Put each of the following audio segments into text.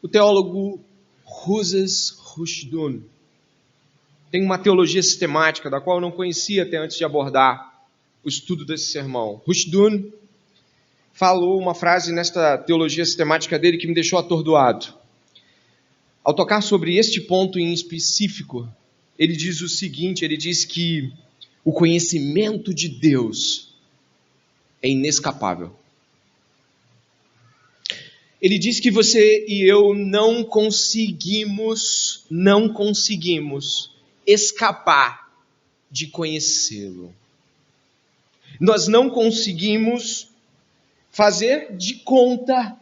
o teólogo Moses Rushdun tem uma teologia sistemática, da qual eu não conhecia até antes de abordar o estudo desse sermão. Rushdun falou uma frase nesta teologia sistemática dele que me deixou atordoado. Ao tocar sobre este ponto em específico, ele diz o seguinte, ele diz que o conhecimento de Deus é inescapável. Ele diz que você e eu não conseguimos escapar de conhecê-lo. Nós não conseguimos fazer de conta,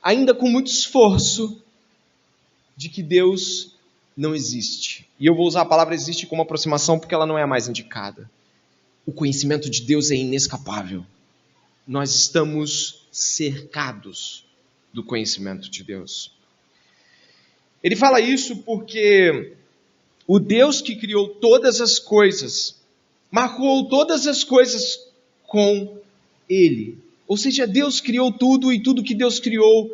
ainda com muito esforço, de que Deus não existe. E eu vou usar a palavra existe como aproximação porque ela não é a mais indicada. O conhecimento de Deus é inescapável. Nós estamos cercados do conhecimento de Deus. Ele fala isso porque o Deus que criou todas as coisas, marcou todas as coisas com Ele. Ou seja, Deus criou tudo e tudo que Deus criou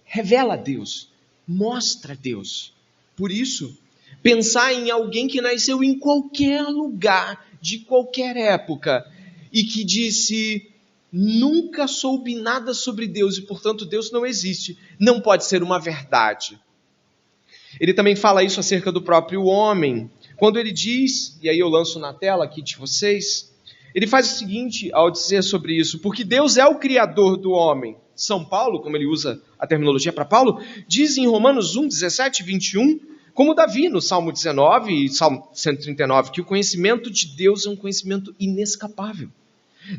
revela Deus, mostra Deus. Por isso, pensar em alguém que nasceu em qualquer lugar, de qualquer época, e que disse, nunca soube nada sobre Deus e, portanto, Deus não existe, não pode ser uma verdade. Ele também fala isso acerca do próprio homem, quando ele diz, e aí eu lanço na tela aqui de vocês, ele faz o seguinte ao dizer sobre isso, porque Deus é o criador do homem. São Paulo, como ele usa a terminologia para Paulo, diz em Romanos 1, 17 e 21, como Davi no Salmo 19 e Salmo 139, que o conhecimento de Deus é um conhecimento inescapável.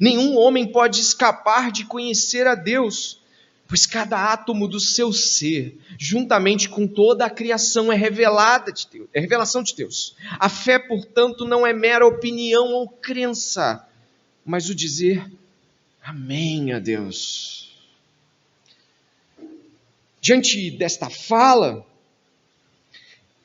Nenhum homem pode escapar de conhecer a Deus, pois cada átomo do seu ser, juntamente com toda a criação, é revelação de Deus. A fé, portanto, não é mera opinião ou crença, mas o dizer amém a Deus. Diante desta fala,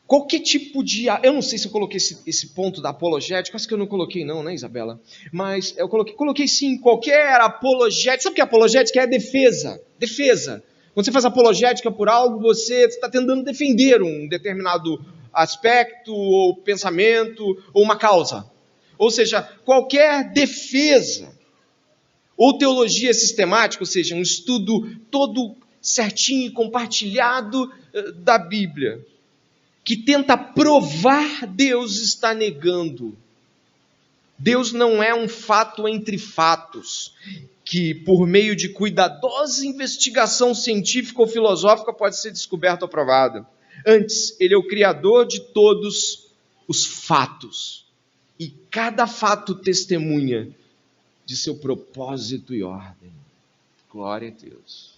qualquer tipo de... Eu não sei se eu coloquei esse ponto da apologética, acho que eu não coloquei não, né, Isabela? Mas eu coloquei sim, qualquer apologética. Sabe o que é apologética? É defesa. Defesa. Quando você faz apologética por algo, você está tentando defender um determinado aspecto, ou pensamento, ou uma causa. Ou seja, qualquer defesa, ou teologia sistemática, ou seja, um estudo todo certinho e compartilhado da Bíblia, que tenta provar, Deus está negando. Deus não é um fato entre fatos, que por meio de cuidadosa investigação científica ou filosófica pode ser descoberto ou provado. Antes, Ele é o Criador de todos os fatos. E cada fato testemunha de seu propósito e ordem. Glória a Deus.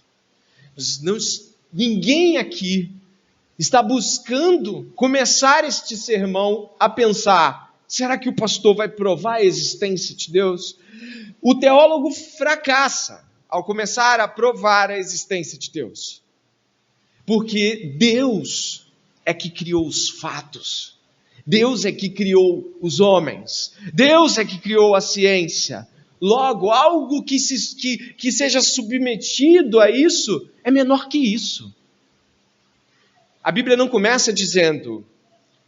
Ninguém aqui está buscando começar este sermão a pensar, será que o pastor vai provar a existência de Deus? O teólogo fracassa ao começar a provar a existência de Deus. Porque Deus é que criou os fatos. Deus é que criou os homens. Deus é que criou a ciência. Logo, algo que seja submetido a isso é menor que isso. A Bíblia não começa dizendo,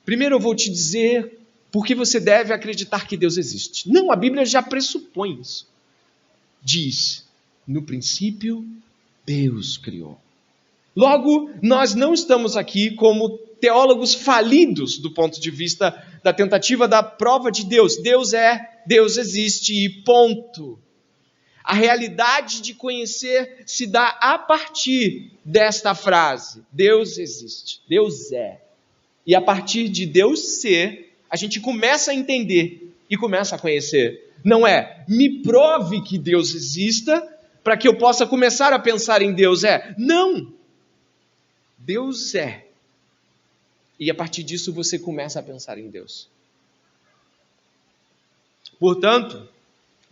primeiro eu vou te dizer por que você deve acreditar que Deus existe. Não, a Bíblia já pressupõe isso. Diz, no princípio, Deus criou. Logo, nós não estamos aqui como teólogos falidos do ponto de vista da tentativa da prova de Deus. Deus é, Deus existe e ponto. A realidade de conhecer se dá a partir desta frase. Deus existe, Deus é. E a partir de Deus ser, a gente começa a entender e começa a conhecer. Não é, me prove que Deus exista para que eu possa começar a pensar em Deus. Não. Deus é. E a partir disso você começa a pensar em Deus. Portanto,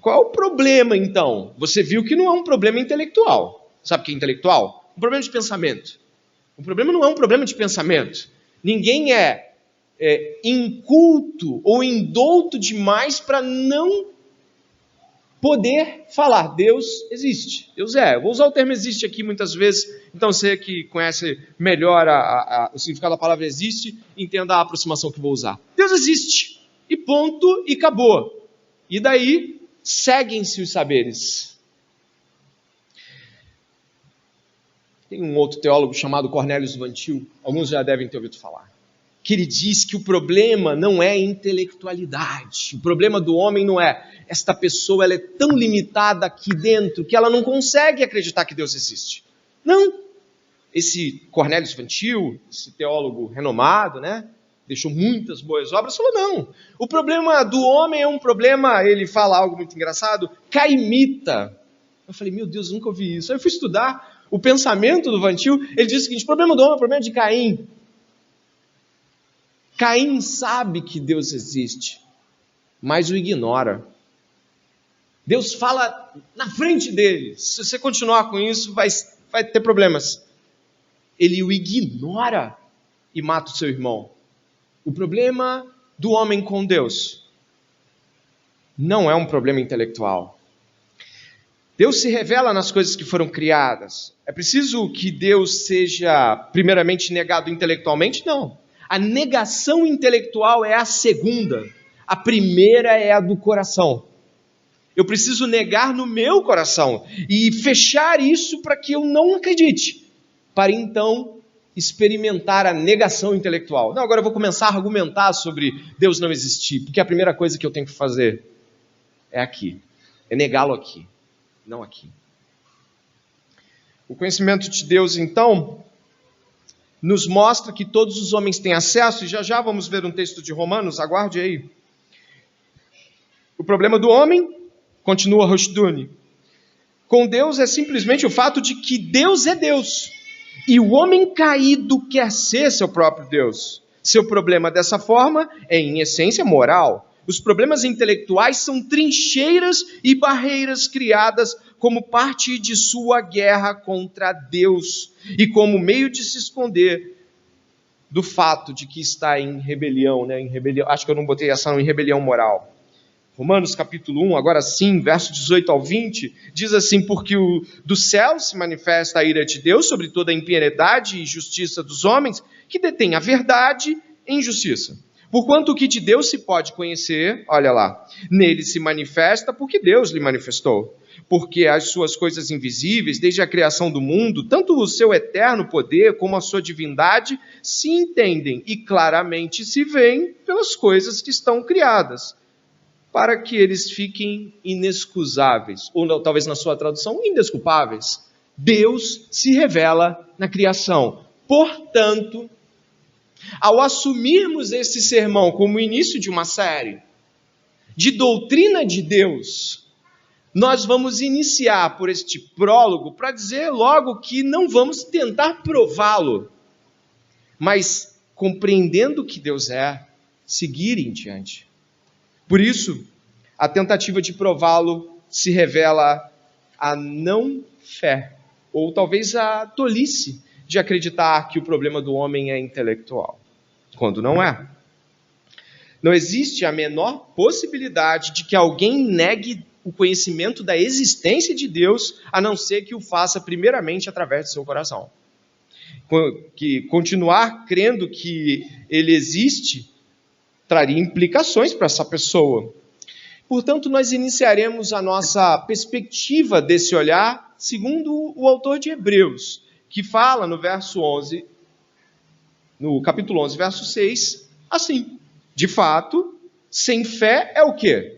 qual é o problema, então? Você viu que não é um problema intelectual. Sabe o que é intelectual? Um problema de pensamento. O problema não é um problema de pensamento. Ninguém é inculto ou indouto demais para não poder falar, Deus existe, Deus é. Eu vou usar o termo existe aqui muitas vezes, então você que conhece melhor o significado da palavra existe, entenda a aproximação que vou usar. Deus existe, e ponto, e acabou. E daí, seguem-se os saberes. Tem um outro teólogo chamado Cornelius Van Til, alguns já devem ter ouvido falar, que ele diz que o problema não é intelectualidade, o problema do homem não é esta pessoa, ela é tão limitada aqui dentro que ela não consegue acreditar que Deus existe. Não. Esse Cornelius Van Til, esse teólogo renomado, né, deixou muitas boas obras, falou não, o problema do homem é um problema, ele fala algo muito engraçado, caimita. Eu falei, meu Deus, eu nunca ouvi isso. Aí eu fui estudar o pensamento do Van Til, ele diz o seguinte, o problema do homem é o problema de Caim. Caim sabe que Deus existe, mas o ignora. Deus fala na frente dele. Se você continuar com isso, vai ter problemas. Ele o ignora e mata o seu irmão. O problema do homem com Deus não é um problema intelectual. Deus se revela nas coisas que foram criadas. É preciso que Deus seja primeiramente negado intelectualmente? Não. A negação intelectual é a segunda. A primeira é a do coração. Eu preciso negar no meu coração e fechar isso para que eu não acredite, para então experimentar a negação intelectual. Não, agora eu vou começar a argumentar sobre Deus não existir, porque a primeira coisa que eu tenho que fazer é aqui, é negá-lo aqui, não aqui. O conhecimento de Deus, então, nos mostra que todos os homens têm acesso, e já vamos ver um texto de Romanos, aguarde aí. O problema do homem, continua Rushduni, com Deus é simplesmente o fato de que Deus é Deus, e o homem caído quer ser seu próprio Deus. Seu problema dessa forma é, em essência, moral. Os problemas intelectuais são trincheiras e barreiras criadas como parte de sua guerra contra Deus e como meio de se esconder do fato de que está em rebelião, né? Acho que eu não botei essa em rebelião moral. Romanos capítulo 1, agora sim, verso 18 ao 20, diz assim, porque do céu se manifesta a ira de Deus sobre toda a impiedade e justiça dos homens, que detêm a verdade em justiça. Porquanto o que de Deus se pode conhecer, olha lá, nele se manifesta porque Deus lhe manifestou. Porque as suas coisas invisíveis, desde a criação do mundo, tanto o seu eterno poder como a sua divindade, se entendem e claramente se veem pelas coisas que estão criadas, para que eles fiquem inexcusáveis, ou talvez na sua tradução, indesculpáveis. Deus se revela na criação. Portanto, ao assumirmos esse sermão como o início de uma série de doutrina de Deus, nós vamos iniciar por este prólogo para dizer logo que não vamos tentar prová-lo, mas compreendendo que Deus é, seguir em diante. Por isso, a tentativa de prová-lo se revela a não fé, ou talvez a tolice de acreditar que o problema do homem é intelectual, quando não é. Não existe a menor possibilidade de que alguém negue o conhecimento da existência de Deus, a não ser que o faça primeiramente através do seu coração. Que continuar crendo que ele existe traria implicações para essa pessoa. Portanto, nós iniciaremos a nossa perspectiva desse olhar segundo o autor de Hebreus, que fala no capítulo 11, verso 6, assim: de fato, sem fé é o quê?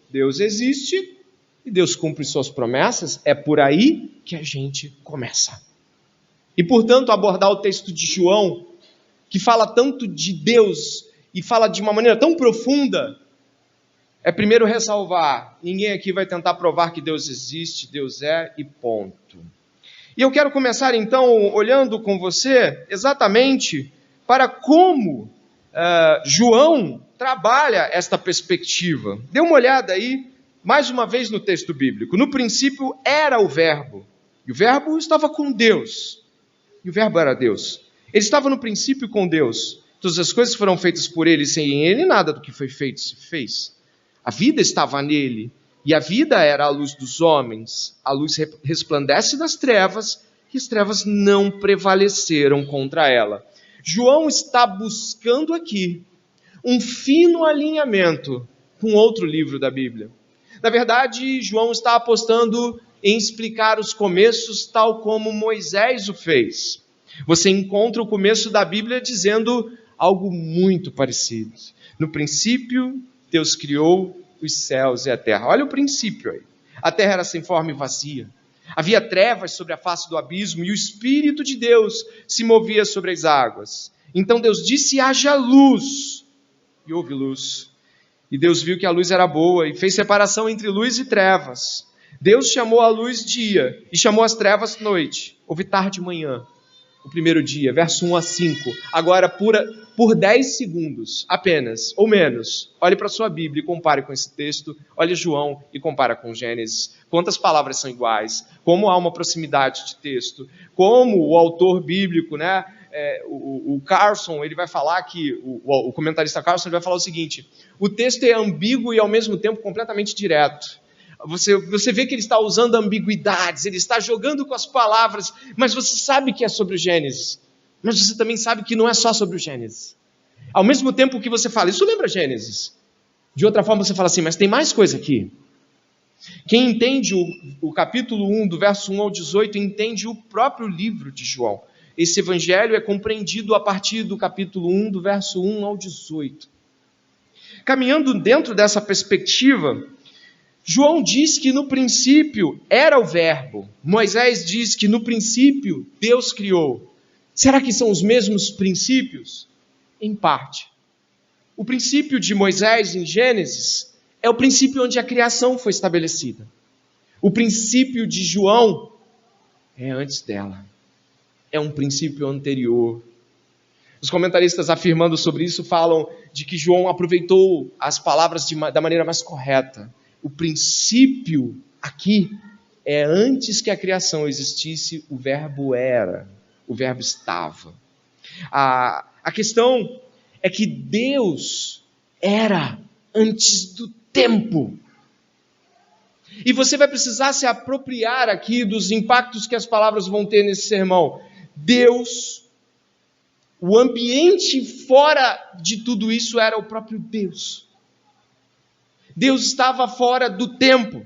Deus existe e Deus cumpre suas promessas, é por aí que a gente começa. E, portanto, abordar o texto de João, que fala tanto de Deus e fala de uma maneira tão profunda, é primeiro ressalvar, ninguém aqui vai tentar provar que Deus existe, Deus é e ponto. E eu quero começar então olhando com você exatamente para como João trabalha esta perspectiva. Dê uma olhada aí mais uma vez no texto bíblico. No princípio era o Verbo, e o Verbo estava com Deus, e o Verbo era Deus. Ele estava no princípio com Deus. Todas as coisas foram feitas por ele, sem ele nada do que foi feito se fez. A vida estava nele, e a vida era a luz dos homens. A luz resplandece das trevas, e as trevas não prevaleceram contra ela. João está buscando aqui um fino alinhamento com outro livro da Bíblia. Na verdade, João está apostando em explicar os começos tal como Moisés o fez. Você encontra o começo da Bíblia dizendo algo muito parecido. No princípio, Deus criou os céus e a terra. Olha o princípio aí. A terra era sem forma e vazia. Havia trevas sobre a face do abismo e o Espírito de Deus se movia sobre as águas. Então Deus disse: haja luz. E houve luz. E Deus viu que a luz era boa e fez separação entre luz e trevas. Deus chamou a luz dia e chamou as trevas noite. Houve tarde e manhã, o primeiro dia, verso 1 a 5. Agora, por 10 segundos apenas, ou menos, olhe para a sua Bíblia e compare com esse texto. Olhe João e compara com Gênesis. Quantas palavras são iguais? Como há uma proximidade de texto? Como o autor bíblico, né? O Carson, ele vai falar que, o comentarista Carson, ele vai falar o seguinte: o texto é ambíguo e ao mesmo tempo completamente direto. Você vê que ele está usando ambiguidades, ele está jogando com as palavras, mas você sabe que é sobre o Gênesis. Mas você também sabe que não é só sobre o Gênesis. Ao mesmo tempo que você fala, isso lembra Gênesis. De outra forma você fala assim, mas tem mais coisa aqui. Quem entende o capítulo 1, do verso 1 ao 18, entende o próprio livro de João. Esse evangelho é compreendido a partir do capítulo 1, do verso 1 ao 18. Caminhando dentro dessa perspectiva, João diz que no princípio era o Verbo. Moisés diz que no princípio Deus criou. Será que são os mesmos princípios? Em parte. O princípio de Moisés em Gênesis é o princípio onde a criação foi estabelecida. O princípio de João é antes dela. É um princípio anterior. Os comentaristas afirmando sobre isso falam de que João aproveitou as palavras da maneira mais correta. O princípio aqui é antes que a criação existisse, o Verbo era, o Verbo estava. A questão é que Deus era antes do tempo. E você vai precisar se apropriar aqui dos impactos que as palavras vão ter nesse sermão. Deus, o ambiente fora de tudo isso era o próprio Deus. Deus estava fora do tempo.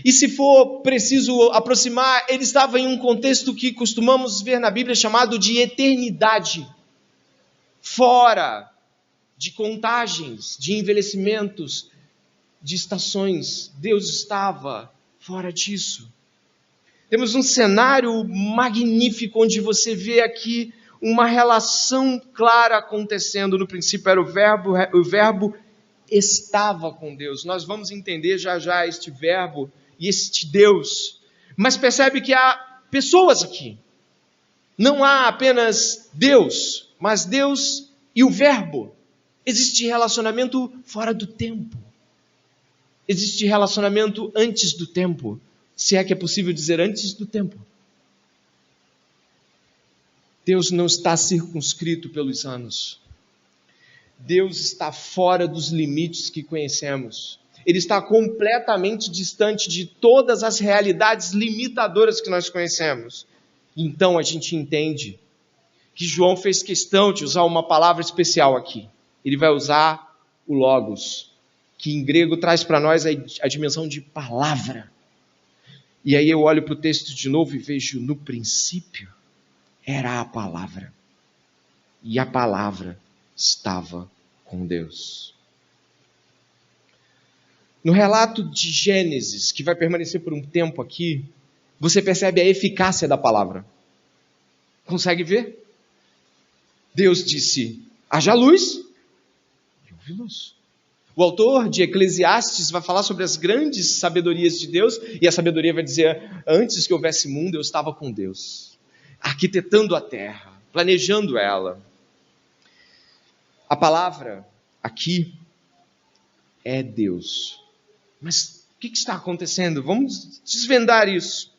E se for preciso aproximar, ele estava em um contexto que costumamos ver na Bíblia chamado de eternidade. Fora de contagens, de envelhecimentos, de estações. Deus estava fora disso. Temos um cenário magnífico onde você vê aqui uma relação clara acontecendo. No princípio era o Verbo estava com Deus. Nós vamos entender já já este Verbo e este Deus. Mas percebe que há pessoas aqui. Não há apenas Deus, mas Deus e o Verbo. Existe relacionamento fora do tempo. Existe relacionamento antes do tempo. Se é que é possível dizer antes do tempo. Deus não está circunscrito pelos anos. Deus está fora dos limites que conhecemos. Ele está completamente distante de todas as realidades limitadoras que nós conhecemos. Então a gente entende que João fez questão de usar uma palavra especial aqui. Ele vai usar o logos, que em grego traz para nós a dimensão de palavra. E aí eu olho para o texto de novo e vejo, no princípio era a palavra. E a palavra estava com Deus. No relato de Gênesis, que vai permanecer por um tempo aqui, você percebe a eficácia da palavra. Consegue ver? Deus disse, haja luz, e houve luz. O autor de Eclesiastes vai falar sobre as grandes sabedorias de Deus, e a sabedoria vai dizer, antes que houvesse mundo, eu estava com Deus, arquitetando a terra, planejando ela. A palavra aqui é Deus. Mas o que está acontecendo? Vamos desvendar isso.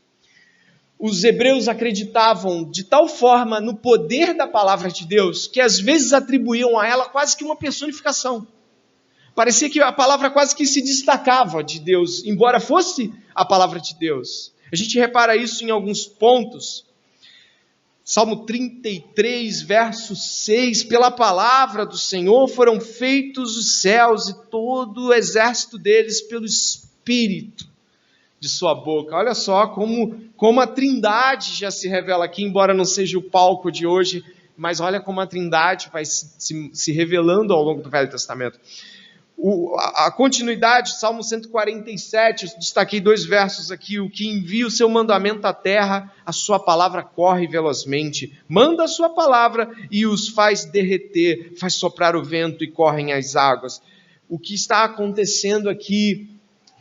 Os hebreus acreditavam de tal forma no poder da palavra de Deus, que às vezes atribuíam a ela quase que uma personificação. Parecia que a palavra quase que se destacava de Deus, embora fosse a palavra de Deus. A gente repara isso em alguns pontos. Salmo 33, verso 6, pela palavra do Senhor foram feitos os céus e todo o exército deles pelo Espírito de sua boca. Olha só como a Trindade já se revela aqui, embora não seja o palco de hoje, mas olha como a Trindade vai se revelando ao longo do Velho Testamento. A continuidade, Salmo 147, eu destaquei 2 versos aqui: o que envia o seu mandamento à terra, a sua palavra corre velozmente, manda a sua palavra e os faz derreter, faz soprar o vento e correm as águas. O que está acontecendo aqui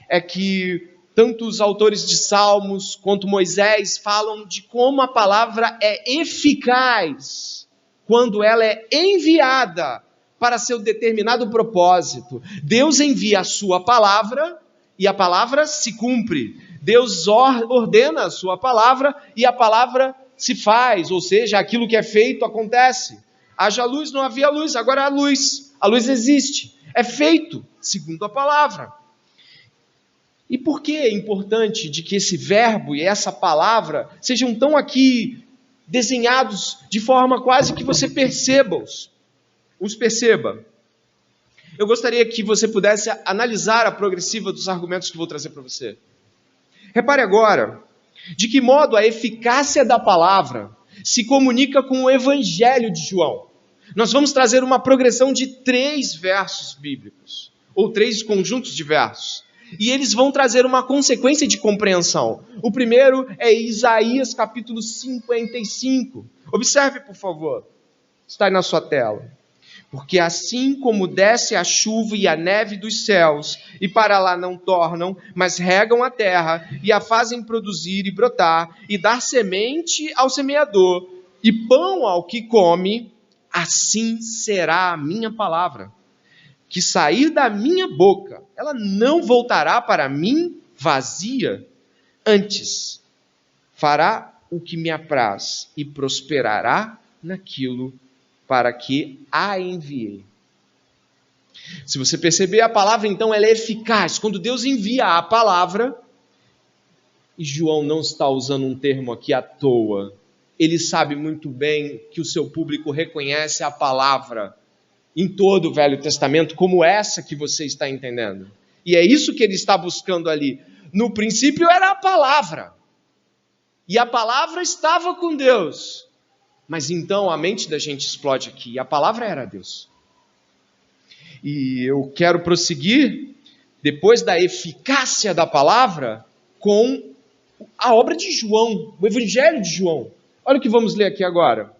é que tanto os autores de Salmos quanto Moisés falam de como a palavra é eficaz quando ela é enviada para seu determinado propósito. Deus envia a sua palavra e a palavra se cumpre. Deus ordena a sua palavra e a palavra se faz, ou seja, aquilo que é feito acontece. Haja luz, não havia luz, agora há luz. A luz existe, é feito segundo a palavra. E por que é importante de que esse verbo e essa palavra sejam tão aqui desenhados de forma quase que você os perceba? Eu gostaria que você pudesse analisar a progressiva dos argumentos que vou trazer para você. Repare agora de que modo a eficácia da palavra se comunica com o Evangelho de João. Nós vamos trazer uma progressão de 3 versos bíblicos, ou 3 conjuntos de versos, e eles vão trazer uma consequência de compreensão. O primeiro é Isaías capítulo 55. Observe, por favor, está aí na sua tela. Porque assim como desce a chuva e a neve dos céus, e para lá não tornam, mas regam a terra, e a fazem produzir e brotar, e dar semente ao semeador, e pão ao que come, assim será a minha palavra, que sair da minha boca. Ela não voltará para mim vazia, antes fará o que me apraz, e prosperará naquilo para que a enviei. Se você perceber, a palavra então ela é eficaz. Quando Deus envia a palavra, e João não está usando um termo aqui à toa, ele sabe muito bem que o seu público reconhece a palavra em todo o Velho Testamento como essa que você está entendendo. E é isso que ele está buscando ali. No princípio era a palavra, e a palavra estava com Deus. Mas então a mente da gente explode aqui. A palavra era Deus. E eu quero prosseguir, depois da eficácia da palavra, com a obra de João, o Evangelho de João. Olha o que vamos ler aqui agora.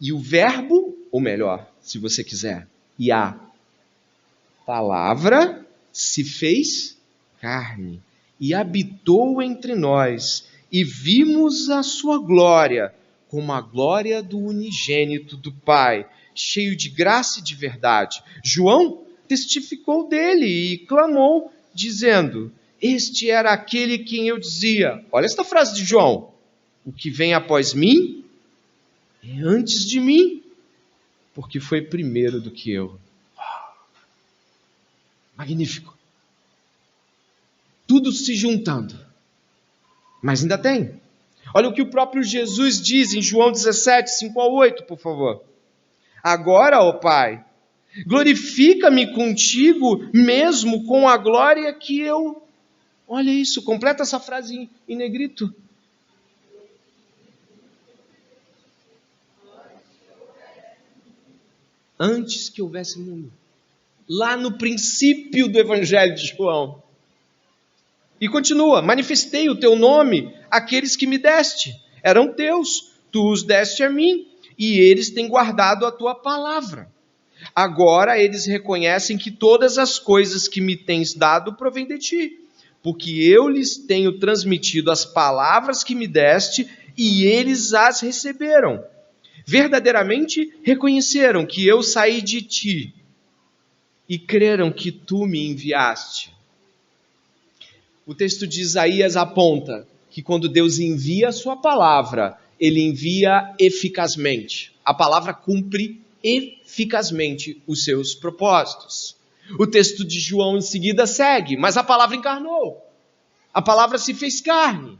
E o verbo, ou melhor, se você quiser, e a palavra se fez carne e habitou entre nós, e vimos a sua glória, como a glória do unigênito do Pai, cheio de graça e de verdade. João testificou dele e clamou, dizendo: este era aquele quem eu dizia. Olha esta frase de João: o que vem após mim é antes de mim, porque foi primeiro do que eu. Magnífico. Tudo se juntando. Mas ainda tem. Olha o que o próprio Jesus diz em João 17, 5-8, por favor. Agora, ó Pai, glorifica-me contigo mesmo com a glória que eu... Olha isso, completa essa frase em negrito. Antes que houvesse mundo. Lá no princípio do Evangelho de João. E continua: manifestei o teu nome àqueles que me deste. Eram teus, tu os deste a mim, e eles têm guardado a tua palavra. Agora eles reconhecem que todas as coisas que me tens dado provêm de ti, porque eu lhes tenho transmitido as palavras que me deste, e eles as receberam. Verdadeiramente reconheceram que eu saí de ti, e creram que tu me enviaste. O texto de Isaías aponta que quando Deus envia a sua palavra, ele envia eficazmente. A palavra cumpre eficazmente os seus propósitos. O texto de João em seguida segue, mas a palavra encarnou. A palavra se fez carne.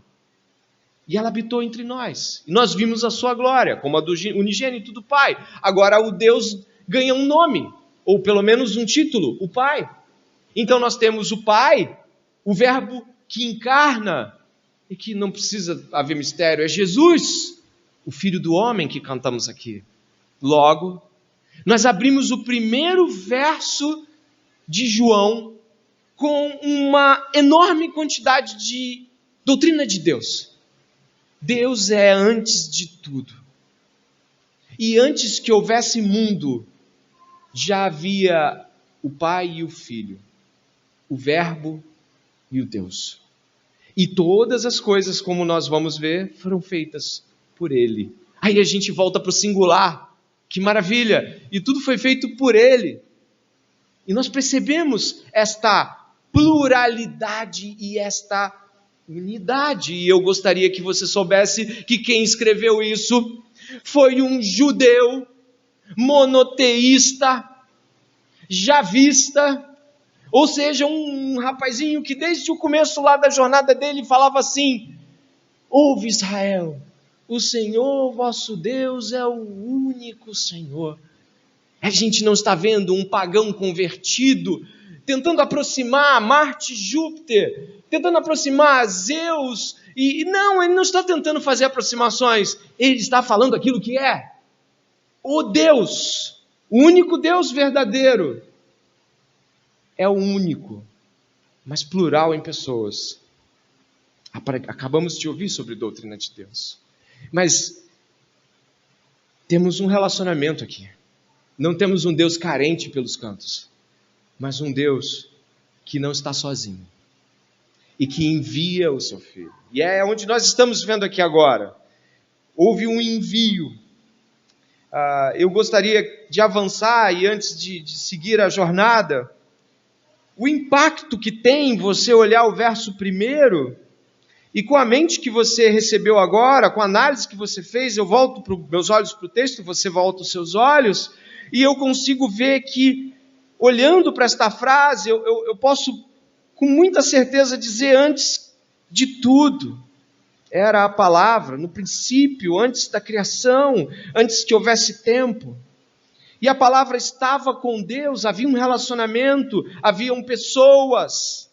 E ela habitou entre nós. E nós vimos a sua glória, como a do unigênito do Pai. Agora o Deus ganha um nome, ou pelo menos um título, o Pai. Então nós temos o Pai, o Verbo que encarna, e que não precisa haver mistério, é Jesus, o Filho do homem que cantamos aqui. Logo, nós abrimos o primeiro verso de João com uma enorme quantidade de doutrina de Deus. Deus é antes de tudo. E antes que houvesse mundo, já havia o Pai e o Filho, o Verbo e o Deus. E todas as coisas, como nós vamos ver, foram feitas por Ele. Aí a gente volta para o singular. Que maravilha! E tudo foi feito por Ele. E nós percebemos esta pluralidade e esta unidade. E eu gostaria que você soubesse que quem escreveu isso foi um judeu monoteísta, javista, ou seja, um rapazinho que desde o começo lá da jornada dele falava assim: ouve Israel, o Senhor vosso Deus é o único Senhor. A gente não está vendo um pagão convertido tentando aproximar Marte, Júpiter, tentando aproximar Zeus, e não, ele não está tentando fazer aproximações, ele está falando aquilo que é o Deus, o único Deus verdadeiro. É o único, mas plural em pessoas. Acabamos de ouvir sobre a doutrina de Deus, mas temos um relacionamento aqui. Não temos um Deus carente pelos cantos, mas um Deus que não está sozinho e que envia o seu Filho. E é onde nós estamos vendo aqui agora. Houve um envio. Eu gostaria de avançar e antes de seguir a jornada, o impacto que tem você olhar o verso 1 e com a mente que você recebeu agora, com a análise que você fez, eu volto meus olhos para o texto, você volta os seus olhos, e eu consigo ver que, olhando para esta frase, eu posso com muita certeza dizer: antes de tudo, era a palavra, no princípio, antes da criação, antes que houvesse tempo. E a palavra estava com Deus, havia um relacionamento, haviam pessoas.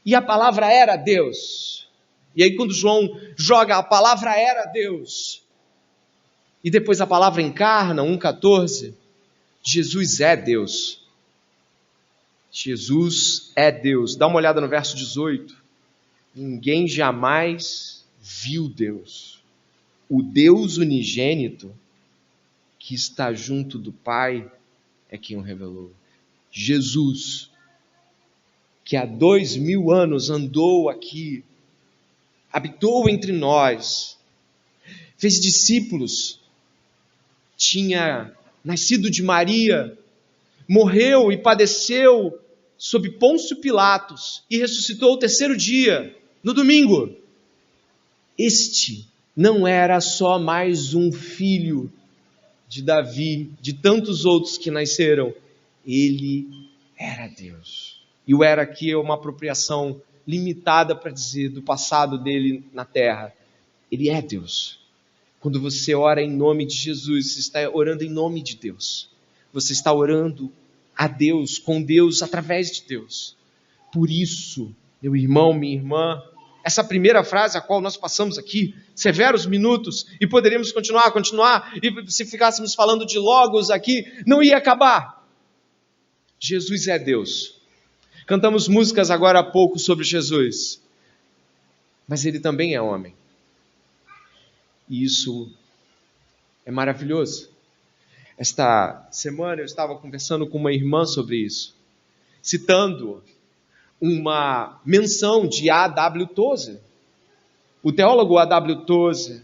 E a palavra era Deus. E aí quando João joga a palavra era Deus, e depois a palavra encarna, 1,14, Jesus é Deus. Jesus é Deus. Dá uma olhada no verso 18. Ninguém jamais viu Deus. O Deus unigênito que está junto do Pai é quem o revelou. Jesus, que há 2000 anos andou aqui, habitou entre nós, fez discípulos, tinha nascido de Maria, morreu e padeceu sob Pôncio Pilatos e ressuscitou o 3º dia, no domingo. Este não era só mais um filho de Davi, de tantos outros que nasceram. Ele era Deus. E o era aqui é uma apropriação limitada para dizer do passado dele na terra. Ele é Deus. Quando você ora em nome de Jesus, você está orando em nome de Deus. Você está orando a Deus, com Deus, através de Deus. Por isso, meu irmão, minha irmã, essa primeira frase a qual nós passamos aqui, severos minutos, e poderíamos continuar, e se ficássemos falando de logos aqui, não ia acabar. Jesus é Deus. Cantamos músicas agora há pouco sobre Jesus, mas Ele também é homem. E isso é maravilhoso. Esta semana eu estava conversando com uma irmã sobre isso, citando uma menção de A.W. Tozer. O teólogo A.W. Tozer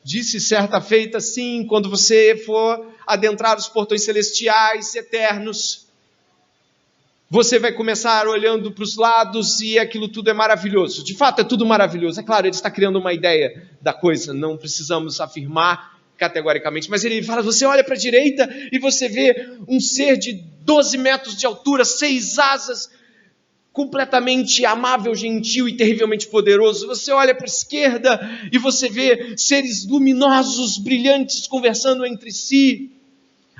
disse certa feita assim: quando você for adentrar os portões celestiais eternos, Você vai começar olhando para os lados e aquilo tudo é maravilhoso. De fato, é tudo maravilhoso. É claro, ele está criando uma ideia da coisa, não precisamos afirmar categoricamente, mas ele fala, você olha para a direita e você vê um ser de 12 metros de altura, 6 asas, completamente amável, gentil e terrivelmente poderoso. Você olha para a esquerda e você vê seres luminosos, brilhantes, conversando entre si.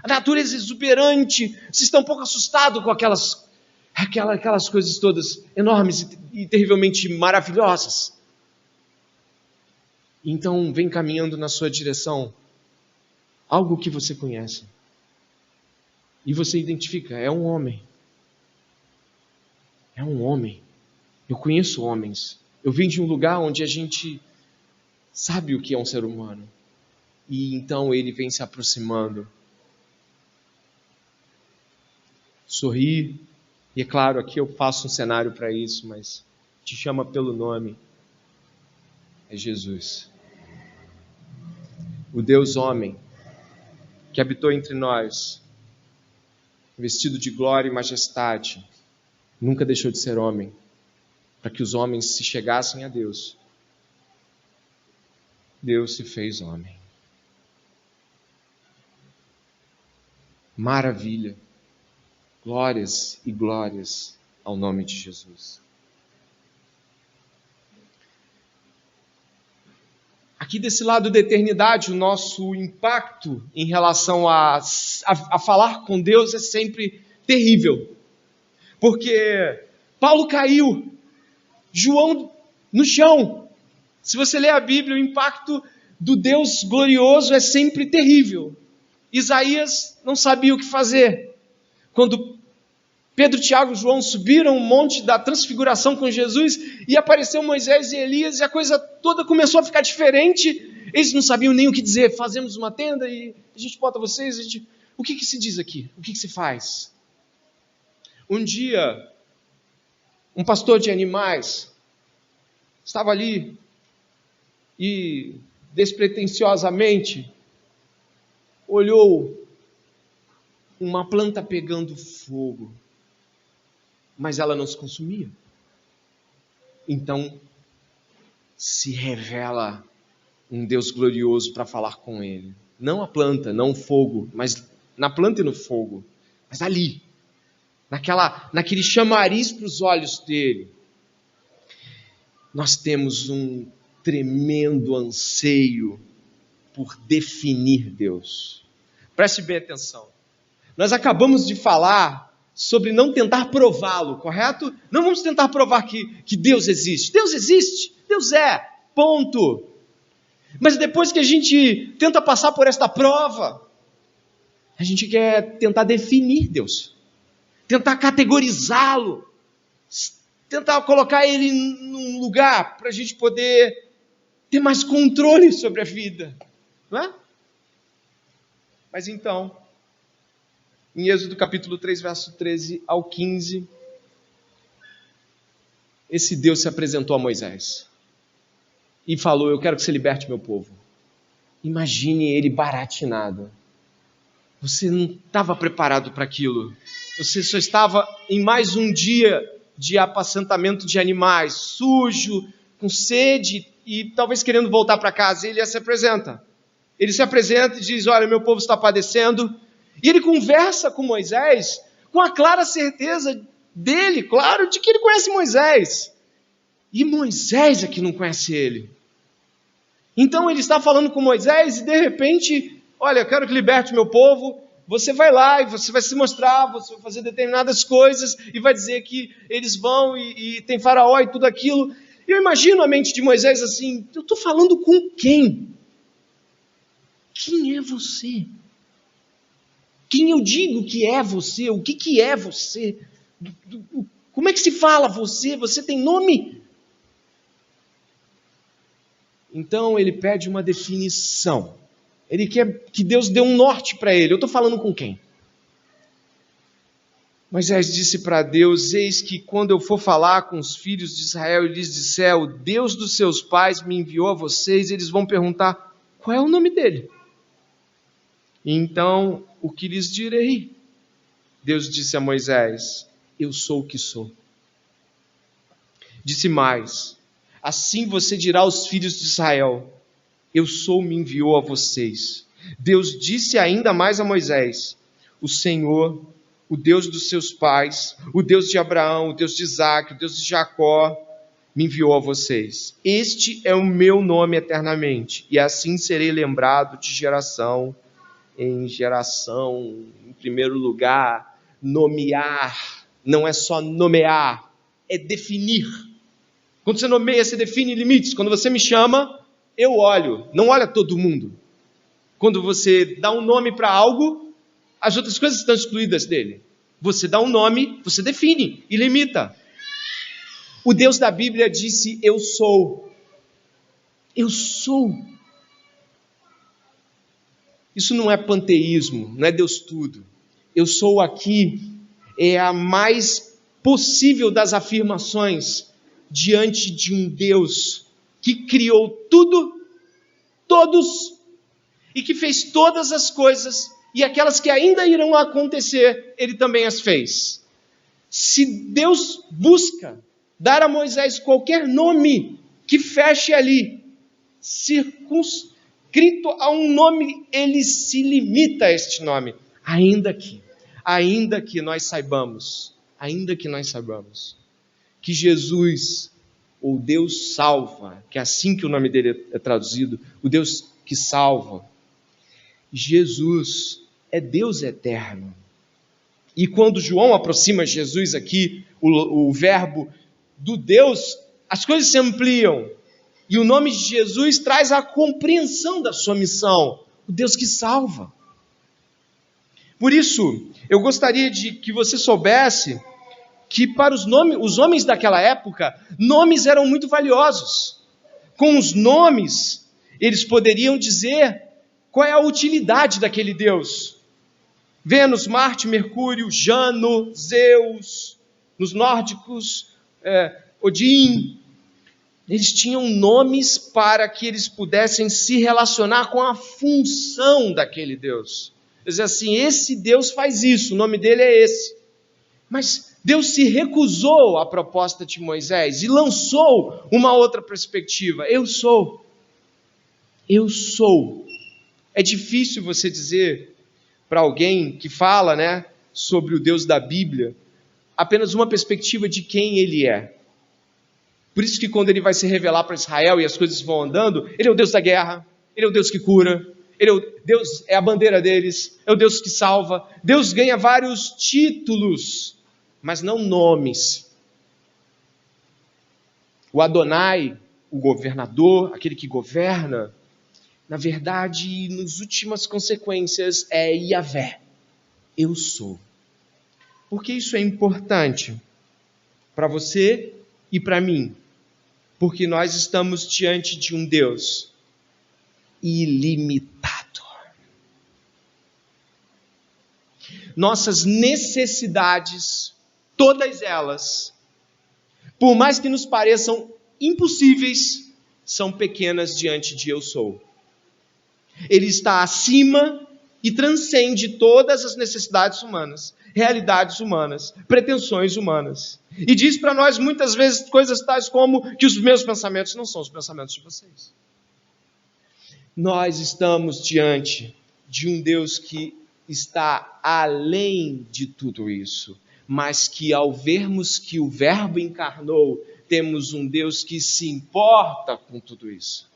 A natureza exuberante. Vocês estão um pouco assustados com aquelas coisas todas enormes e terrivelmente maravilhosas. Então vem caminhando na sua direção algo que você conhece. E você identifica, é um homem. É um homem. Eu conheço homens. Eu vim de um lugar onde a gente sabe o que é um ser humano. E então ele vem se aproximando. Sorri. E é claro, aqui eu faço um cenário para isso, mas te chama pelo nome. É Jesus. O Deus homem, que habitou entre nós, vestido de glória e majestade, nunca deixou de ser homem, para que os homens se chegassem a Deus. Deus se fez homem. Maravilha. Glórias e glórias ao nome de Jesus. Aqui desse lado da eternidade, o nosso impacto em relação a falar com Deus é sempre terrível. Porque Paulo caiu, João no chão. Se você ler a Bíblia, o impacto do Deus glorioso é sempre terrível. Isaías não sabia o que fazer. Quando Pedro, Tiago e João subiram o monte da transfiguração com Jesus e apareceu Moisés e Elias e a coisa toda começou a ficar diferente, eles não sabiam nem o que dizer. Fazemos uma tenda e a gente bota vocês, o que se diz aqui? O que se faz? Um dia, um pastor de animais estava ali e despretensiosamente olhou uma planta pegando fogo, mas ela não se consumia. Então se revela um Deus glorioso para falar com ele. Não a planta, não o fogo, mas na planta e no fogo, mas ali, naquele chamariz para os olhos dele. Nós temos um tremendo anseio por definir Deus. Preste bem atenção. Nós acabamos de falar sobre não tentar prová-lo, correto? Não vamos tentar provar que Deus existe. Deus existe, Deus é, ponto. Mas depois que a gente tenta passar por esta prova, a gente quer tentar definir Deus, tentar categorizá-lo, tentar colocar ele num lugar para a gente poder ter mais controle sobre a vida, não é? Mas então, em Êxodo capítulo 3, verso 13 ao 15, esse Deus se apresentou a Moisés e falou, eu quero que você liberte meu povo. Imagine ele baratinado. Você não estava preparado para aquilo. Você só estava em mais um dia de apacentamento de animais, sujo, com sede e talvez querendo voltar para casa. Ele se apresenta. Ele se apresenta e diz, olha, meu povo está padecendo. E ele conversa com Moisés com a clara certeza dele, claro, de que ele conhece Moisés. E Moisés é que não conhece ele. Então ele está falando com Moisés e de repente, olha, eu quero que liberte meu povo. Você vai lá e você vai se mostrar, você vai fazer determinadas coisas e vai dizer que eles vão e tem faraó e tudo aquilo. E eu imagino a mente de Moisés assim, eu estou falando com quem? Quem é você? Quem eu digo que é você? O que é você? Como é que se fala você? Você tem nome? Então ele pede uma definição. Ele quer que Deus dê um norte para ele. Eu estou falando com quem? Moisés disse para Deus, eis que quando eu for falar com os filhos de Israel e lhes disser, o Deus dos seus pais me enviou a vocês, eles vão perguntar, qual é o nome dele? Então, o que lhes direi? Deus disse a Moisés, eu sou o que sou. Disse mais: assim você dirá aos filhos de Israel: eu sou, me enviou a vocês. Deus disse ainda mais a Moisés: o Senhor, o Deus dos seus pais, o Deus de Abraão, o Deus de Isaque, o Deus de Jacó, me enviou a vocês. Este é o meu nome eternamente, e assim serei lembrado de geração em geração. Em primeiro lugar, nomear. Não é só nomear, é definir. Quando você nomeia, você define limites. Quando você me chama, eu olho. Não olha todo mundo. Quando você dá um nome para algo, as outras coisas estão excluídas dele. Você dá um nome, você define e limita. O Deus da Bíblia disse: eu sou. Eu sou. Isso não é panteísmo, não é Deus tudo. Eu sou aqui é a mais possível das afirmações diante de um Deus que criou tudo, todos, e que fez todas as coisas, e aquelas que ainda irão acontecer, ele também as fez. Se Deus busca dar a Moisés qualquer nome que feche ali, circunscrito a um nome, ele se limita a este nome, ainda que nós saibamos que Jesus, ou Deus salva, que é assim que o nome dele é traduzido, o Deus que salva, Jesus é Deus eterno. E quando João aproxima Jesus aqui, o verbo do Deus, as coisas se ampliam. E o nome de Jesus traz a compreensão da sua missão, o Deus que salva. Por isso, eu gostaria de que você soubesse que para os homens daquela época, nomes eram muito valiosos. Com os nomes, eles poderiam dizer qual é a utilidade daquele Deus. Vênus, Marte, Mercúrio, Jano, Zeus, nos nórdicos, Odin. Eles tinham nomes para que eles pudessem se relacionar com a função daquele Deus. Dizer assim, esse Deus faz isso, o nome dele é esse. Mas Deus se recusou à proposta de Moisés e lançou uma outra perspectiva. Eu sou. Eu sou. É difícil você dizer para alguém que fala, sobre o Deus da Bíblia, apenas uma perspectiva de quem ele é. Por isso que quando ele vai se revelar para Israel e as coisas vão andando, ele é o Deus da guerra, ele é o Deus que cura, Deus é a bandeira deles, é o Deus que salva. Deus ganha vários títulos, mas não nomes. O Adonai, o governador, aquele que governa, na verdade, nas últimas consequências, é Yahvé. Eu sou. Por que isso é importante para você e para mim? Porque nós estamos diante de um Deus ilimitado. Nossas necessidades, todas elas, por mais que nos pareçam impossíveis, são pequenas diante de eu sou. Ele está acima e transcende todas as necessidades humanas, realidades humanas, pretensões humanas. E diz para nós muitas vezes coisas tais como que os meus pensamentos não são os pensamentos de vocês. Nós estamos diante de um Deus que está além de tudo isso, mas que ao vermos que o Verbo encarnou, temos um Deus que se importa com tudo isso.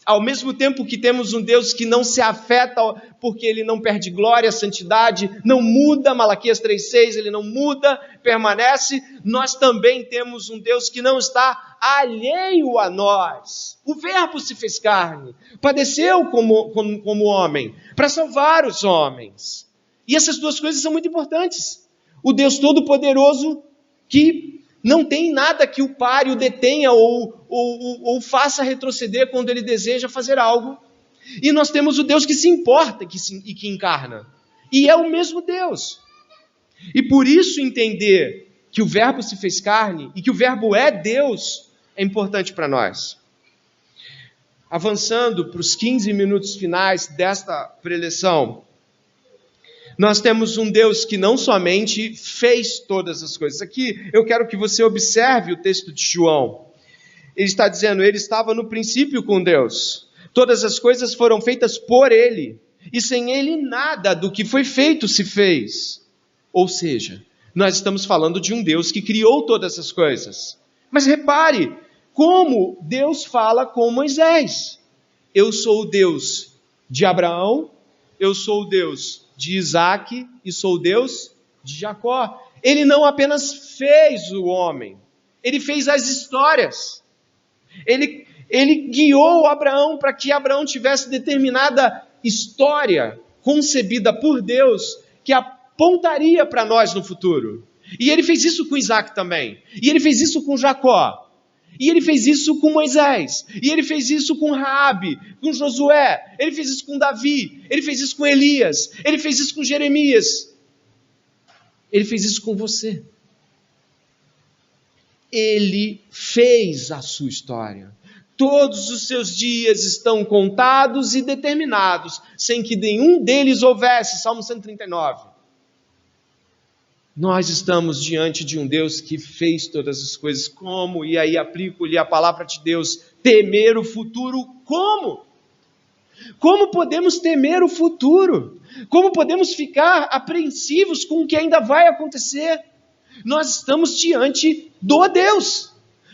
Ao mesmo tempo que temos um Deus que não se afeta porque ele não perde glória, santidade, não muda, Malaquias 3,6, ele não muda, permanece, nós também temos um Deus que não está alheio a nós. O Verbo se fez carne, padeceu como homem, para salvar os homens. E essas duas coisas são muito importantes. O Deus Todo-Poderoso que não tem nada que o pare, o detenha ou faça retroceder quando ele deseja fazer algo. E nós temos o Deus que se importa e que encarna. E é o mesmo Deus. E por isso entender que o Verbo se fez carne e que o Verbo é Deus é importante para nós. Avançando para os 15 minutos finais desta preleção, Nós temos um Deus que não somente fez todas as coisas. Aqui eu quero que você observe o texto de João. Ele está dizendo, ele estava no princípio com Deus. Todas as coisas foram feitas por ele. E sem ele nada do que foi feito se fez. Ou seja, nós estamos falando de um Deus que criou todas as coisas. Mas repare como Deus fala com Moisés. Eu sou o Deus de Abraão, eu sou o Deus de Isaac e sou o Deus de Jacó. Ele não apenas fez o homem, ele fez as histórias. Ele guiou Abraão para que Abraão tivesse determinada história concebida por Deus que apontaria para nós no futuro. E ele fez isso com Isaac também. E ele fez isso com Jacó. E ele fez isso com Moisés. E ele fez isso com Raabe, com Josué. Ele fez isso com Davi. Ele fez isso com Elias. Ele fez isso com Jeremias. Ele fez isso com você. Ele fez a sua história. Todos os seus dias estão contados e determinados, sem que nenhum deles houvesse. Salmo 139. Nós estamos diante de um Deus que fez todas as coisas. Como? E aí aplico-lhe a palavra de Deus. Temer o futuro. Como? Como podemos temer o futuro? Como podemos ficar apreensivos com o que ainda vai acontecer? Nós estamos diante do Deus.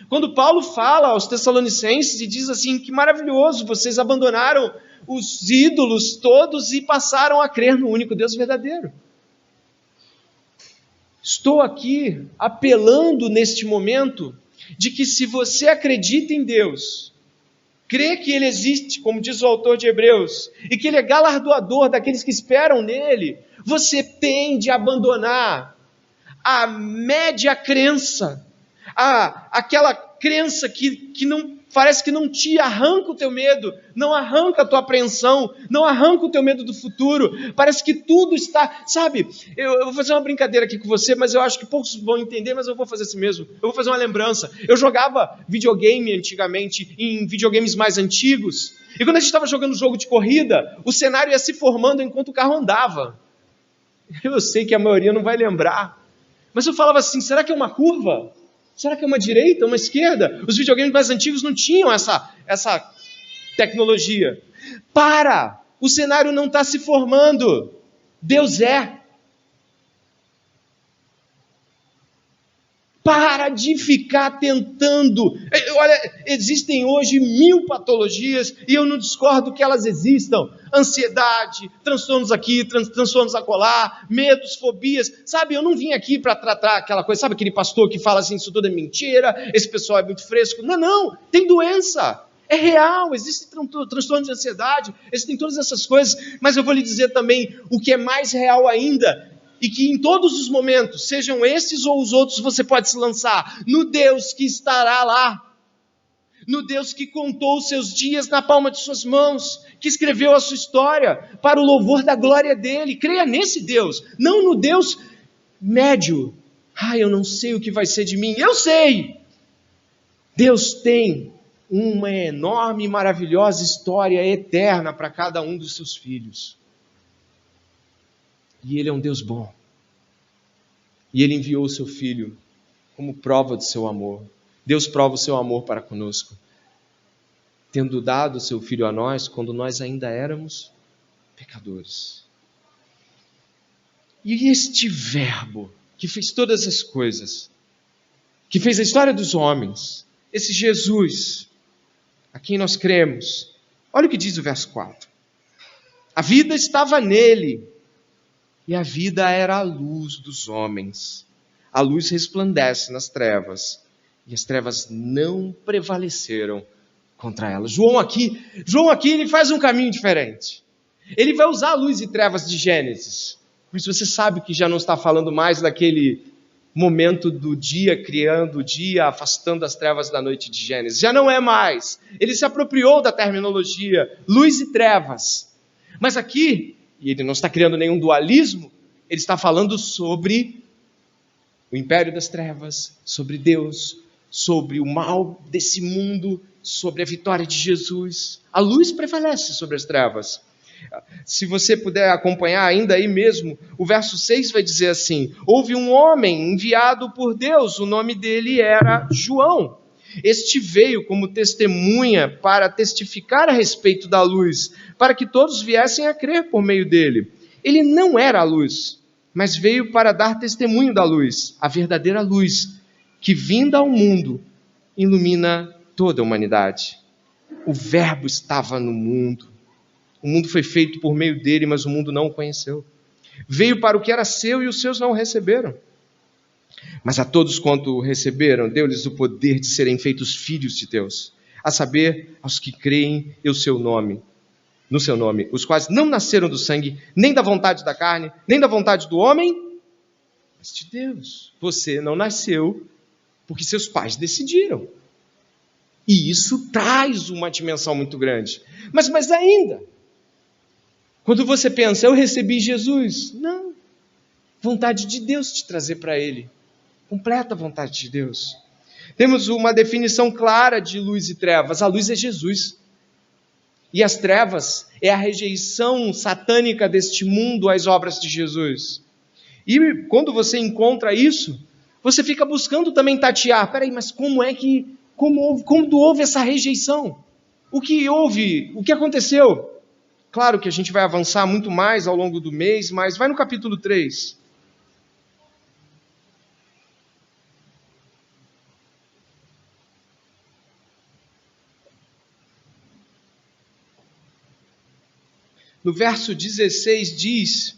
Quando Paulo fala aos Tessalonicenses e diz assim, que maravilhoso, vocês abandonaram os ídolos todos e passaram a crer no único Deus verdadeiro. Estou aqui apelando neste momento de que se você acredita em Deus, crê que Ele existe, como diz o autor de Hebreus, e que Ele é galardoador daqueles que esperam nele, você tem de abandonar a média crença, aquela crença que não parece que não te arranca o teu medo, não arranca a tua apreensão, não arranca o teu medo do futuro, parece que tudo está, sabe, eu vou fazer uma brincadeira aqui com você, mas eu acho que poucos vão entender, mas eu vou fazer assim mesmo, eu vou fazer uma lembrança. Eu jogava videogame antigamente, em videogames mais antigos, e quando a gente estava jogando jogo de corrida, o cenário ia se formando enquanto o carro andava. Eu sei que a maioria não vai lembrar, mas eu falava assim, será que é uma curva? Será que é uma direita, uma esquerda? Os videogames mais antigos não tinham essa tecnologia. O cenário não está se formando. Deus é. Para de ficar tentando. Olha, existem hoje 1000 patologias e eu não discordo que elas existam. Ansiedade, transtornos aqui, transtornos acolá, medos, fobias. Sabe, eu não vim aqui para tratar aquela coisa, sabe aquele pastor que fala assim, isso tudo é mentira, esse pessoal é muito fresco. Não, tem doença. É real, existe transtorno de ansiedade, existem todas essas coisas, mas eu vou lhe dizer também o que é mais real ainda, e que em todos os momentos, sejam esses ou os outros, você pode se lançar no Deus que estará lá, no Deus que contou os seus dias na palma de suas mãos, que escreveu a sua história para o louvor da glória dele. Creia nesse Deus, não no Deus médio. Eu não sei o que vai ser de mim. Eu sei! Deus tem uma enorme e maravilhosa história eterna para cada um dos seus filhos. E Ele é um Deus bom. E Ele enviou o seu Filho como prova do seu amor. Deus prova o seu amor para conosco, tendo dado o seu Filho a nós quando nós ainda éramos pecadores. E este Verbo que fez todas as coisas, que fez a história dos homens, esse Jesus, a quem nós cremos, olha o que diz o verso 4. A vida estava nele, e a vida era a luz dos homens. A luz resplandece nas trevas, e as trevas não prevaleceram contra ela. João aqui ele faz um caminho diferente. Ele vai usar a luz e trevas de Gênesis. Por isso você sabe que já não está falando mais daquele momento do dia, criando o dia, afastando as trevas da noite de Gênesis. Já não é mais. Ele se apropriou da terminologia luz e trevas. Mas aqui, e ele não está criando nenhum dualismo, ele está falando sobre o império das trevas, sobre Deus, sobre o mal desse mundo, sobre a vitória de Jesus. A luz prevalece sobre as trevas. Se você puder acompanhar ainda aí mesmo, o verso 6 vai dizer assim: houve um homem enviado por Deus, o nome dele era João. Este veio como testemunha para testificar a respeito da luz, para que todos viessem a crer por meio dele. Ele não era a luz, mas veio para dar testemunho da luz, a verdadeira luz, que vinda ao mundo, ilumina toda a humanidade. O Verbo estava no mundo. O mundo foi feito por meio dele, mas o mundo não o conheceu. Veio para o que era seu e os seus não o receberam. Mas a todos quanto o receberam, deu-lhes o poder de serem feitos filhos de Deus, a saber, aos que creem no seu nome, os quais não nasceram do sangue, nem da vontade da carne, nem da vontade do homem, mas de Deus. Você não nasceu porque seus pais decidiram. E isso traz uma dimensão muito grande. Mas ainda, quando você pensa, eu recebi Jesus, não. Vontade de Deus te trazer para Ele. Completa vontade de Deus. Temos uma definição clara de luz e trevas. A luz é Jesus. E as trevas é a rejeição satânica deste mundo às obras de Jesus. E quando você encontra isso, você fica buscando também tatear. Peraí, mas quando houve essa rejeição? O que houve? O que aconteceu? Claro que a gente vai avançar muito mais ao longo do mês, mas vai no capítulo 3. No verso 16 diz,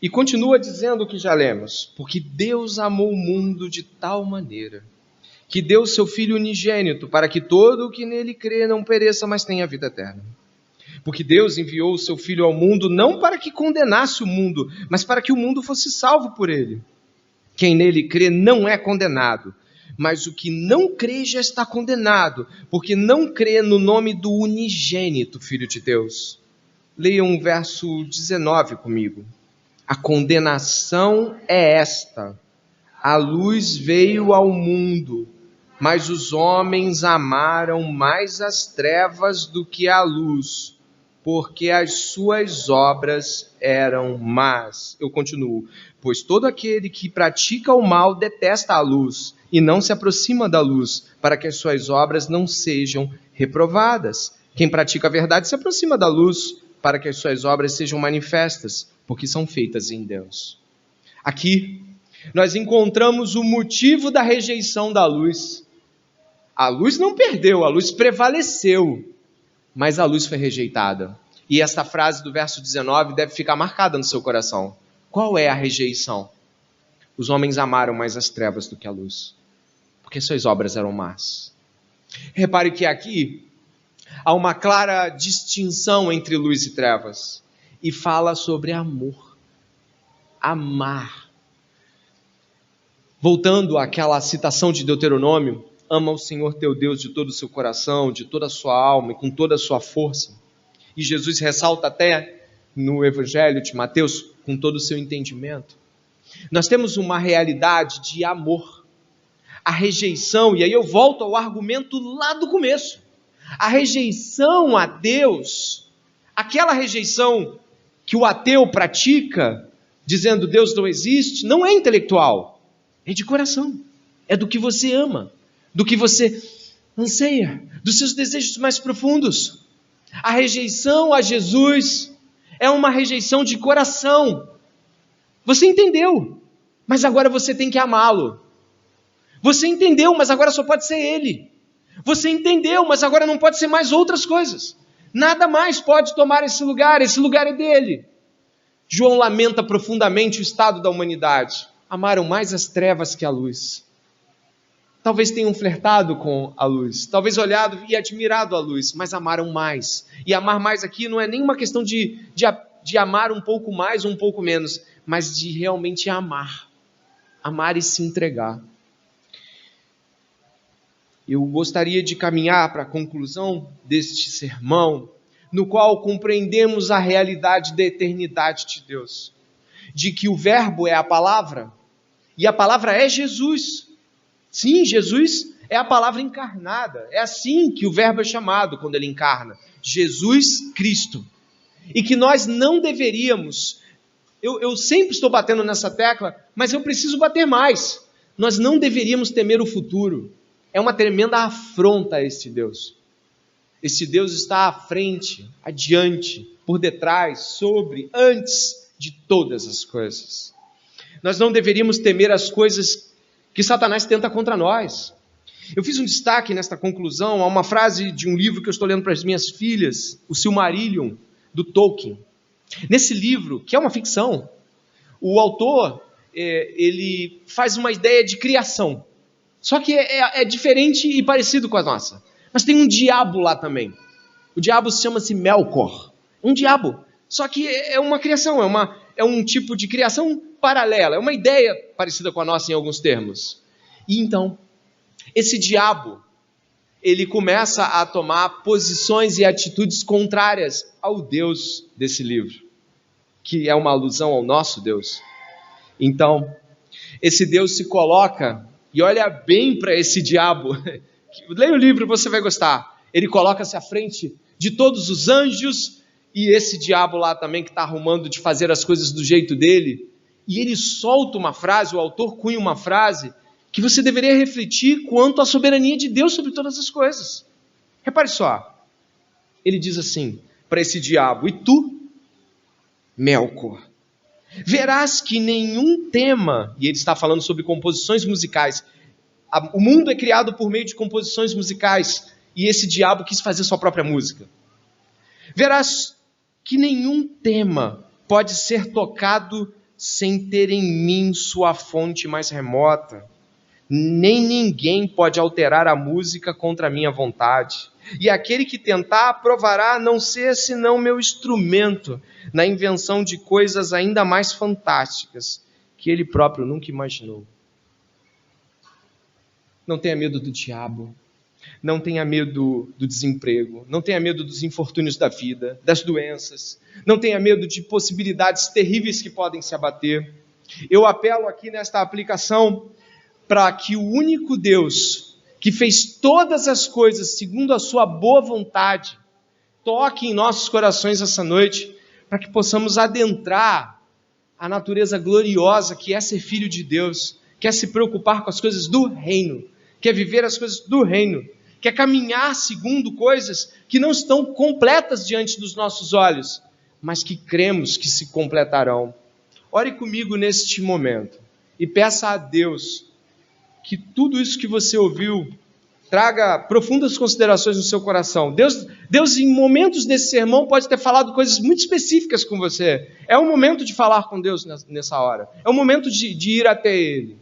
e continua dizendo o que já lemos, porque Deus amou o mundo de tal maneira, que deu seu Filho unigênito, para que todo o que nele crê não pereça, mas tenha vida eterna. Porque Deus enviou o seu Filho ao mundo, não para que condenasse o mundo, mas para que o mundo fosse salvo por ele. Quem nele crê não é condenado, mas o que não crê já está condenado, porque não crê no nome do unigênito Filho de Deus. Leiam o verso 19 comigo. A condenação é esta: a luz veio ao mundo, mas os homens amaram mais as trevas do que a luz, porque as suas obras eram más. Eu continuo. Pois todo aquele que pratica o mal detesta a luz e não se aproxima da luz, para que as suas obras não sejam reprovadas. Quem pratica a verdade se aproxima da luz, para que as suas obras sejam manifestas, porque são feitas em Deus. Aqui, nós encontramos o motivo da rejeição da luz. A luz não perdeu, a luz prevaleceu, mas a luz foi rejeitada. E esta frase do verso 19 deve ficar marcada no seu coração. Qual é a rejeição? Os homens amaram mais as trevas do que a luz, porque suas obras eram más. Repare que aqui há uma clara distinção entre luz e trevas, e fala sobre amor. Amar. Voltando àquela citação de Deuteronômio, ama o Senhor teu Deus de todo o seu coração, de toda a sua alma e com toda a sua força. E Jesus ressalta até no Evangelho de Mateus, com todo o seu entendimento. Nós temos uma realidade de amor. A rejeição, e aí eu volto ao argumento lá do começo. A rejeição a Deus, aquela rejeição que o ateu pratica, dizendo Deus não existe, não é intelectual, é de coração, é do que você ama, do que você anseia, dos seus desejos mais profundos. A rejeição a Jesus é uma rejeição de coração. Você entendeu, mas agora você tem que amá-lo. Você entendeu, mas agora só pode ser Ele. Você entendeu, mas agora não pode ser mais outras coisas. Nada mais pode tomar esse lugar é dele. João lamenta profundamente o estado da humanidade. Amaram mais as trevas que a luz. Talvez tenham flertado com a luz, talvez olhado e admirado a luz, mas amaram mais. E amar mais aqui não é nenhuma questão de amar um pouco mais ou um pouco menos, mas de realmente amar. Amar e se entregar. Eu gostaria de caminhar para a conclusão deste sermão, no qual compreendemos a realidade da eternidade de Deus, de que o Verbo é a palavra, e a palavra é Jesus. Sim, Jesus é a palavra encarnada, é assim que o Verbo é chamado quando ele encarna, Jesus Cristo. e que nós não deveríamos, eu sempre estou batendo nessa tecla, mas eu preciso bater mais. Nós não deveríamos temer o futuro. É uma tremenda afronta a este Deus. Este Deus está à frente, adiante, por detrás, sobre, antes de todas as coisas. Nós não deveríamos temer as coisas que Satanás tenta contra nós. Eu fiz um destaque nesta conclusão a uma frase de um livro que eu estou lendo para as minhas filhas, o Silmarillion, do Tolkien. Nesse livro, que é uma ficção, o autor, ele faz uma ideia de criação. Só que é diferente e parecido com a nossa. Mas tem um diabo lá também. O diabo chama-se Melkor. Um diabo. Só que é uma criação, é um tipo de criação paralela. É uma ideia parecida com a nossa em alguns termos. E então, esse diabo, ele começa a tomar posições e atitudes contrárias ao Deus desse livro, que é uma alusão ao nosso Deus. Então, esse Deus se coloca, e olha bem para esse diabo, leia o livro, você vai gostar. Ele coloca-se à frente de todos os anjos, e esse diabo lá também que está arrumando de fazer as coisas do jeito dele, e ele solta uma frase, o autor cunha uma frase, que você deveria refletir quanto à soberania de Deus sobre todas as coisas. Repare só, ele diz assim para esse diabo: e tu, Melkor, verás que nenhum tema, e ele está falando sobre composições musicais, o mundo é criado por meio de composições musicais, e esse diabo quis fazer sua própria música. Verás que nenhum tema pode ser tocado sem ter em mim sua fonte mais remota. Nem ninguém pode alterar a música contra a minha vontade. E aquele que tentar provará não ser senão meu instrumento na invenção de coisas ainda mais fantásticas que ele próprio nunca imaginou. Não tenha medo do diabo. Não tenha medo do desemprego. Não tenha medo dos infortúnios da vida, das doenças. Não tenha medo de possibilidades terríveis que podem se abater. Eu apelo aqui nesta aplicação para que o único Deus que fez todas as coisas segundo a sua boa vontade toque em nossos corações essa noite, para que possamos adentrar a natureza gloriosa que é ser filho de Deus, que é se preocupar com as coisas do reino, que é viver as coisas do reino, que é caminhar segundo coisas que não estão completas diante dos nossos olhos, mas que cremos que se completarão. Ore comigo neste momento e peça a Deus que tudo isso que você ouviu traga profundas considerações no seu coração. Deus, em momentos desse sermão, pode ter falado coisas muito específicas com você. É o momento de falar com Deus nessa hora. É o momento de ir até Ele.